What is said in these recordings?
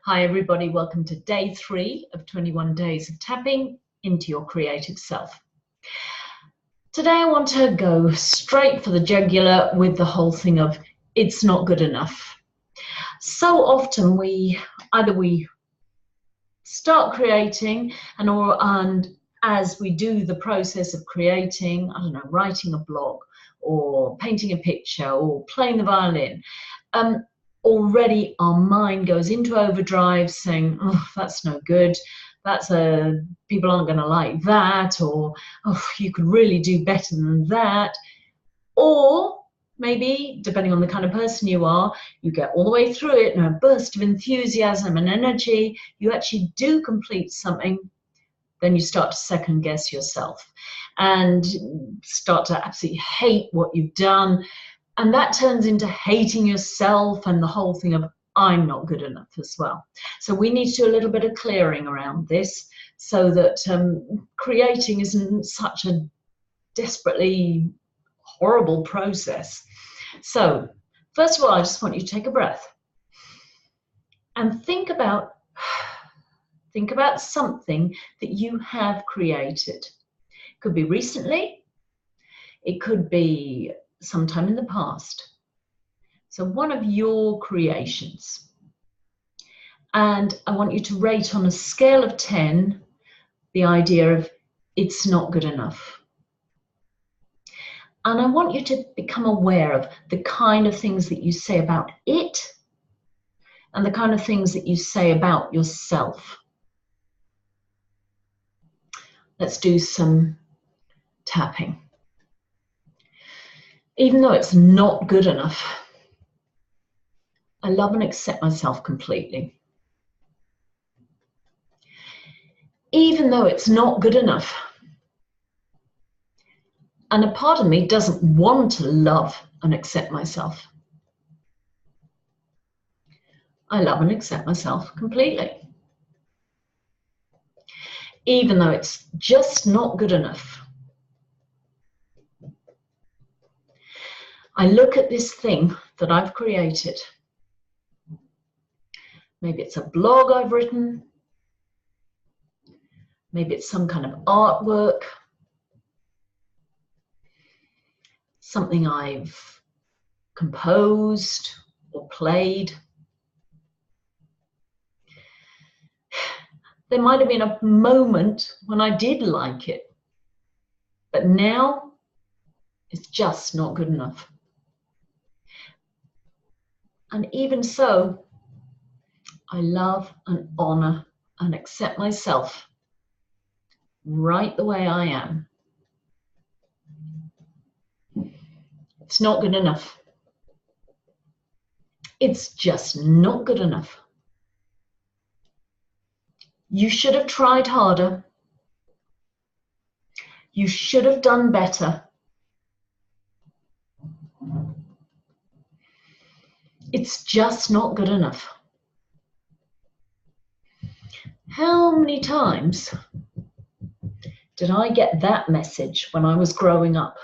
Hi everybody, welcome to day 3 of 21 days of tapping into your creative self. Today I want to go straight for the jugular with the whole thing of it's not good enough. So often we start creating and as we do the process of creating, I don't know, writing a blog or painting a picture or playing the violin, already our mind goes into overdrive saying, oh, that's no good, people aren't going to like that, or oh, you could really do better than that. Or maybe, depending on the kind of person you are, you get all the way through it and a burst of enthusiasm and energy, you actually do complete something, then you start to second guess yourself and start to absolutely hate what you've done. And that turns into hating yourself and the whole thing of I'm not good enough as well. So we need to do a little bit of clearing around this so that creating isn't such a desperately horrible process. So first of all, I just want you to take a breath and think about something that you have created. It could be recently, it could be sometime in the past. So one of your creations. And I want you to rate on a scale of 10 the idea of it's not good enough. And I want you to become aware of the kind of things that you say about it and the kind of things that you say about yourself. Let's do some tapping. Even though it's not good enough, I love and accept myself completely. Even though it's not good enough, and a part of me doesn't want to love and accept myself, I love and accept myself completely. Even though it's just not good enough, I look at this thing that I've created. Maybe it's a blog I've written. Maybe it's some kind of artwork. Something I've composed or played. There might have been a moment when I did like it, but now it's just not good enough. And even so, I love and honor and accept myself right the way I am. It's not good enough. It's just not good enough. You should have tried harder. You should have done better. It's just not good enough. How many times did I get that message when I was growing up?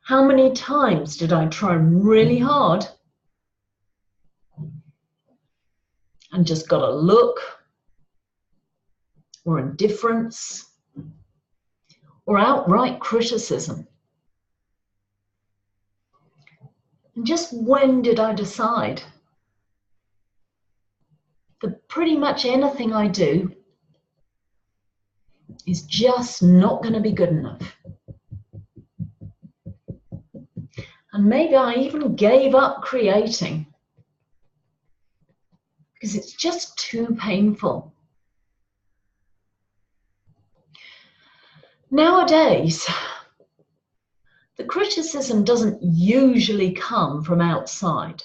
How many times did I try really hard and just got a look or indifference or outright criticism? And just when did I decide that pretty much anything I do is just not going to be good enough? And maybe I even gave up creating because it's just too painful. Nowadays, the criticism doesn't usually come from outside.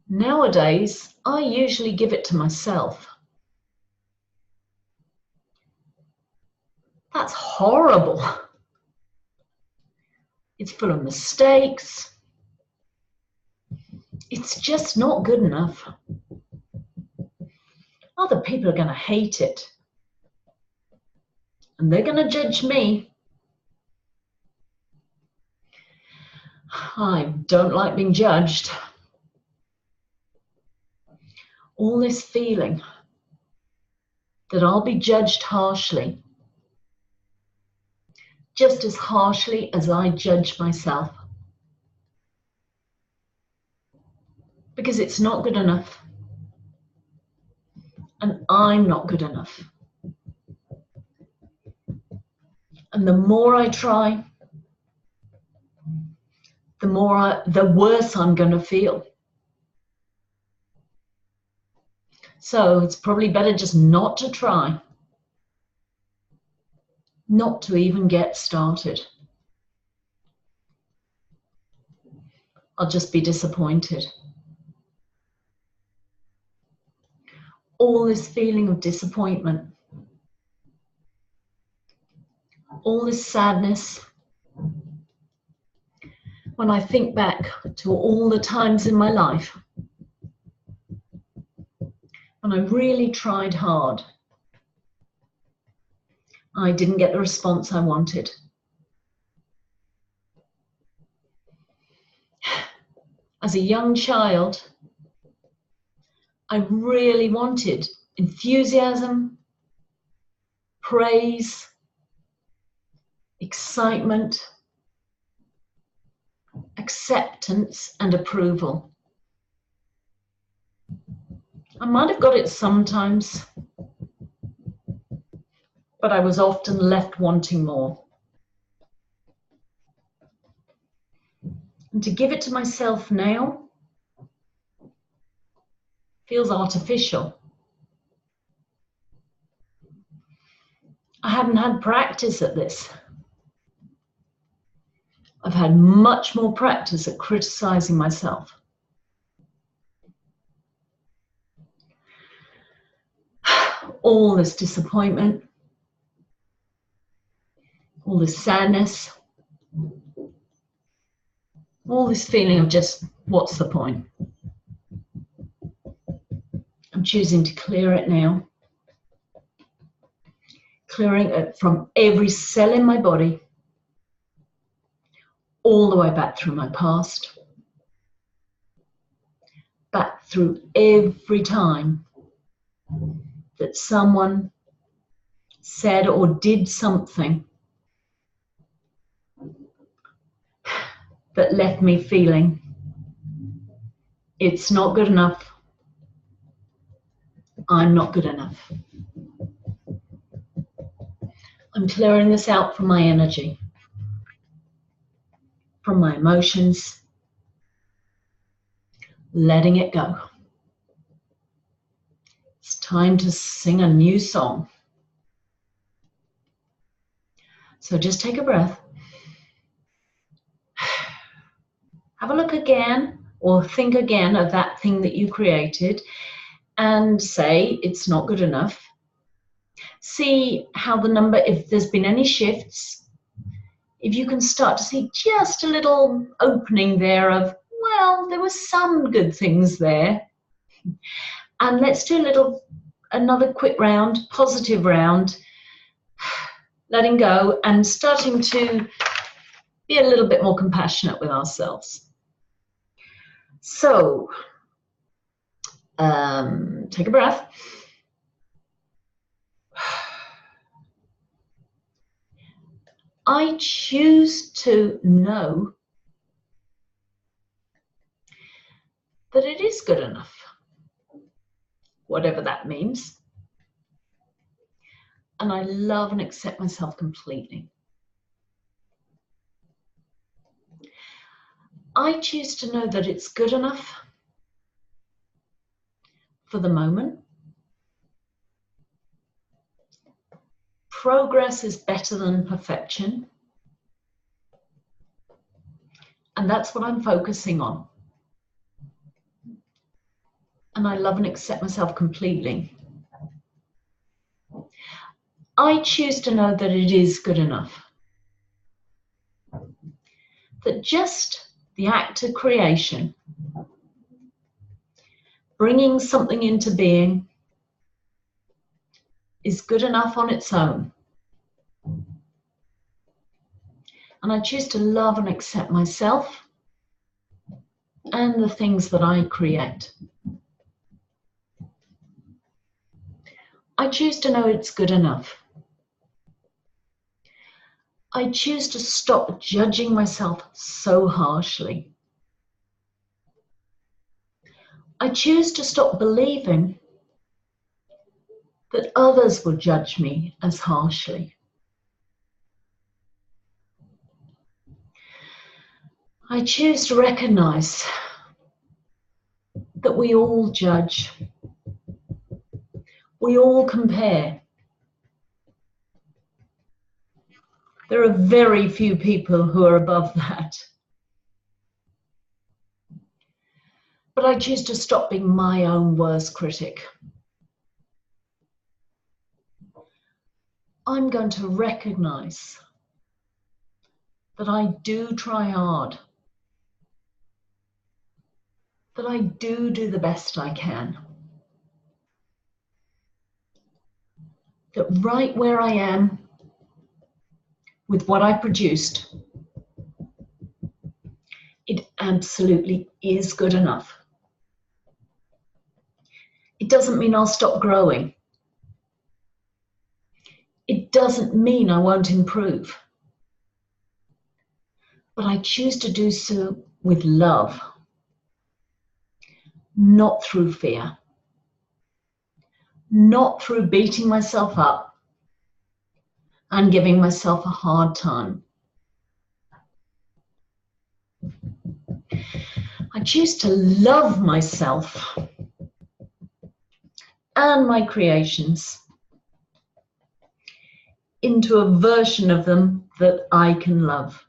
Nowadays, I usually give it to myself. That's horrible. It's full of mistakes. It's just not good enough. Other people are going to hate it. And they're going to judge me. I don't like being judged. All this feeling that I'll be judged harshly, just as harshly as I judge myself. Because it's not good enough. And I'm not good enough. And the more I try, the worse I'm going to feel. So it's probably better just not to try, not to even get started. I'll just be disappointed. All this feeling of disappointment, all this sadness. When I think back to all the times in my life when I really tried hard, I didn't get the response I wanted. As a young child, I really wanted enthusiasm, praise, excitement, acceptance, and approval. I might have got it sometimes, but I was often left wanting more. And to give it to myself now feels artificial. I hadn't had practice at this. I've had much more practice at criticizing myself. All this disappointment, all this sadness, all this feeling of just, what's the point? I'm choosing to clear it now. Clearing it from every cell in my body, all the way back through my past, back through every time that someone said or did something that left me feeling it's not good enough, I'm not good enough. I'm clearing this out from my energy, from my emotions, letting it go. It's time to sing a new song. So just take a breath. Have a look again or think again of that thing that you created and say it's not good enough. See how the number, if there's been any shifts, if you can start to see just a little opening there of, well, there were some good things there. And let's do another quick round, positive round, letting go and starting to be a little bit more compassionate with ourselves. So, take a breath. I choose to know that it is good enough, whatever that means. And I love and accept myself completely. I choose to know that it's good enough for the moment. Progress is better than perfection. And that's what I'm focusing on. And I love and accept myself completely. I choose to know that it is good enough. That just the act of creation, bringing something into being, is good enough on its own. And I choose to love and accept myself and the things that I create. I choose to know it's good enough. I choose to stop judging myself so harshly. I choose to stop believing that others will judge me as harshly. I choose to recognize that we all judge. We all compare. There are very few people who are above that. But I choose to stop being my own worst critic. I'm going to recognize that I do try hard, that I do the best I can, that right where I am with what I produced, it absolutely is good enough. It doesn't mean I'll stop growing. It doesn't mean I won't improve. But I choose to do so with love, not through fear, not through beating myself up and giving myself a hard time. I choose to love myself and my creations into a version of them that I can love.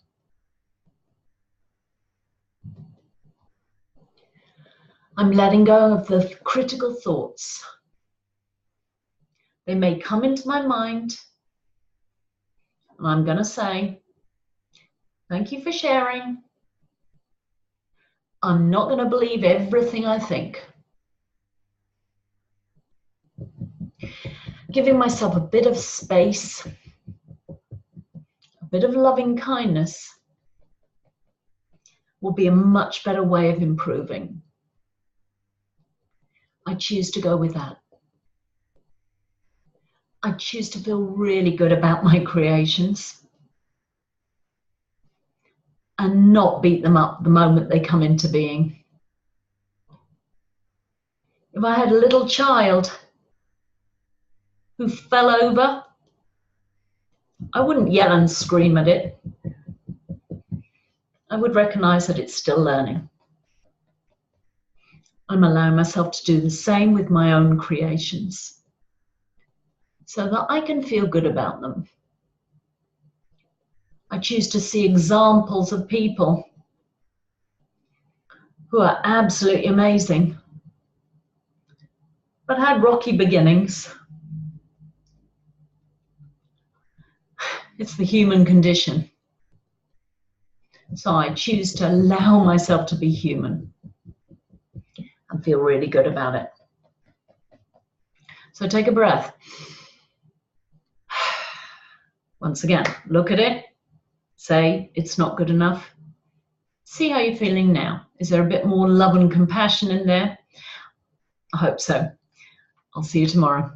I'm letting go of the critical thoughts. They may come into my mind, and I'm going to say, thank you for sharing. I'm not going to believe everything I think. Giving myself a bit of space, a bit of loving kindness will be a much better way of improving. I choose to go with that. I choose to feel really good about my creations and not beat them up the moment they come into being. If I had a little child who fell over, I wouldn't yell and scream at it. I would recognize that it's still learning. I'm allowing myself to do the same with my own creations so that I can feel good about them. I choose to see examples of people who are absolutely amazing, but had rocky beginnings. It's the human condition. So I choose to allow myself to be human and feel really good about it. So take a breath. Once again, look at it. Say, it's not good enough. See how you're feeling now. Is there a bit more love and compassion in there? I hope so. I'll see you tomorrow.